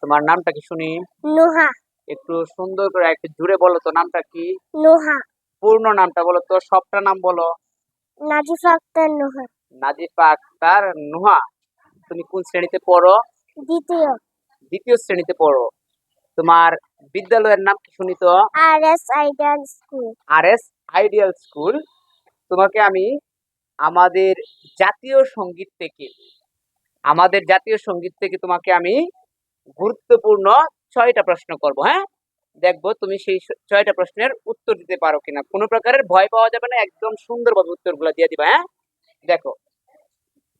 তোমার নামটা কি শুনি? নুহা। একটু সুন্দর করে একটু জুড়ে বলো তো, নামটা কি? নুহা। পূর্ণ নামটা বলো তো, সবটা নাম বলো। নাজিফা আক্তার নুহা। নাজিফা আক্তার নুহা। তুমি কোন শ্রেণীতে পড়ো? দ্বিতীয়। দ্বিতীয় শ্রেণীতে পড়ো। তোমার বিদ্যালয়ের নাম কি শুনি তো? RS ideal school. RS ideal school. তোমাকে আমি আমাদের জাতীয় সঙ্গীত থেকে তোমাকে আমি গুরুত্বপূর্ণ 6টা প্রশ্ন করব। হ্যাঁ, দেখবো তুমি সেই 6টা প্রশ্নের উত্তর দিতে পারো কিনা। কোনো প্রকারের ভয় পাওয়া যাবে না, একদম সুন্দরভাবে উত্তরগুলো দিয়ে দিবা। হ্যাঁ, দেখো,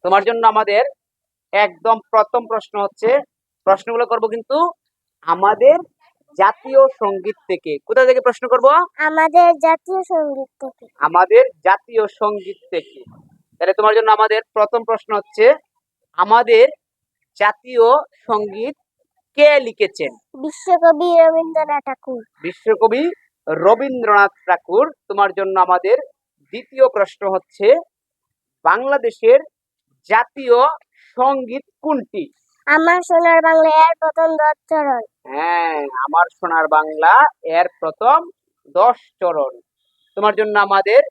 তোমার জন্য আমাদের একদম প্রথম প্রশ্ন হচ্ছে, প্রশ্নগুলো করব কিন্তু আমাদের জাতীয় সঙ্গীত থেকে। কোথা থেকে প্রশ্ন করব? আমাদের জাতীয় সঙ্গীত থেকে। আমাদের জাতীয় সঙ্গীত থেকে। তাহলে তোমার জন্য আমাদের প্রথম প্রশ্ন হচ্ছে, আমাদের জাতীয় সঙ্গীত কে লিখেছেন? বিশ্বকবি রবীন্দ্রনাথ ঠাকুর। বিশ্বকবি রবীন্দ্রনাথ ঠাকুর। তোমার জন্য আমাদের দ্বিতীয় প্রশ্ন হচ্ছে, বাংলাদেশের জাতীয় সঙ্গীত কোনটি? আমার সোনার বাংলা এর প্রথম 10 চরণ। হ্যাঁ, আমার সোনার বাংলা এর প্রথম 10 চরণ। তোমার জন্য আমাদের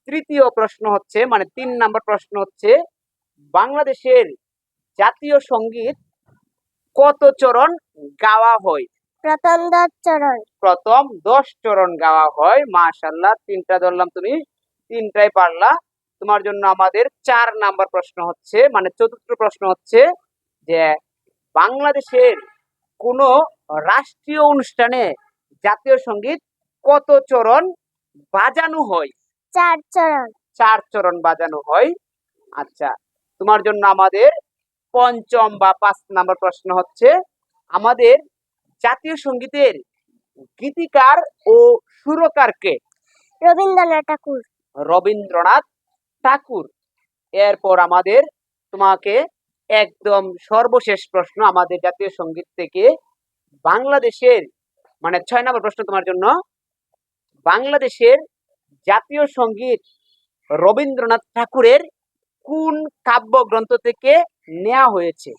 তৃতীয় প্রশ্ন হচ্ছে, মানে 3 নাম্বার প্রশ্ন হচ্ছে, বাংলাদেশের জাতীয় সঙ্গীত কত চরণ গাওয়া হয়? প্রথম 10 চরণ। প্রথম 10 চরণ গাওয়া হয়। মাশাআল্লাহ, 3টা ধরলাম, তুমি 3টাই পারলা। তোমার জন্য আমাদের 4 নাম্বার প্রশ্ন হচ্ছে, মানে চতুর্থ প্রশ্ন হচ্ছে যে, বাংলাদেশের কোন রাষ্ট্রীয় অনুষ্ঠানে জাতীয় সঙ্গীত কত চরণ বাজানো হয়? 4 চরণ। 4 চরণ বাজানো হয়। আচ্ছা, তোমার জন্য আমাদের পঞ্চম বা 5 নাম্বার প্রশ্ন হচ্ছে, আমাদের জাতীয় সঙ্গীতের গীতিকার ও সুরকার কে? রবীন্দ্রনাথ ঠাকুর। রবীন্দ্রনাথ ঠাকুর। এরপর আমাদের তোমাকে একদম সর্বশেষ প্রশ্ন আমাদের জাতীয় সঙ্গীত থেকে, বাংলাদেশের, মানে 6 নম্বর প্রশ্ন তোমার জন্য, বাংলাদেশের জাতীয় সঙ্গীত রবীন্দ্রনাথ ঠাকুরের কোন কাব্যগ্রন্থ থেকে নেওয়া হয়েছে?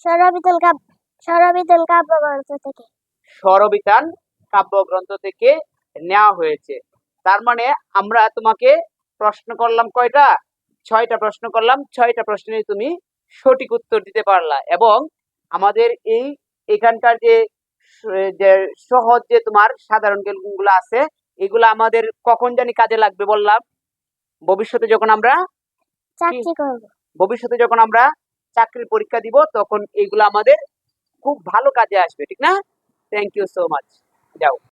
স্বরবিতান কাব্যগ্রন্থ থেকে। স্বরবিতান কাব্যগ্রন্থ থেকে নেওয়া হয়েছে। তার মানে আমরা তোমাকে প্রশ্ন করলাম কয়টা? 6টা প্রশ্ন করলাম। 6টা প্রশ্নের তুমি সঠিক উত্তর দিতে পারলা। এবং আমাদের এখানকার যে সহজ যে তোমার সাধারণ জ্ঞানগুলো আছে, এগুলো আমাদের কখন জানি কাজে লাগবে বললাম? ভবিষ্যতে যখন আমরা চাকরি করব। ভবিষ্যতে যখন আমরা চাকরির পরীক্ষা দিব, তখন এগুলো আমাদের খুব ভালো কাজে আসবে, ঠিক না? Thank you so much. যাও।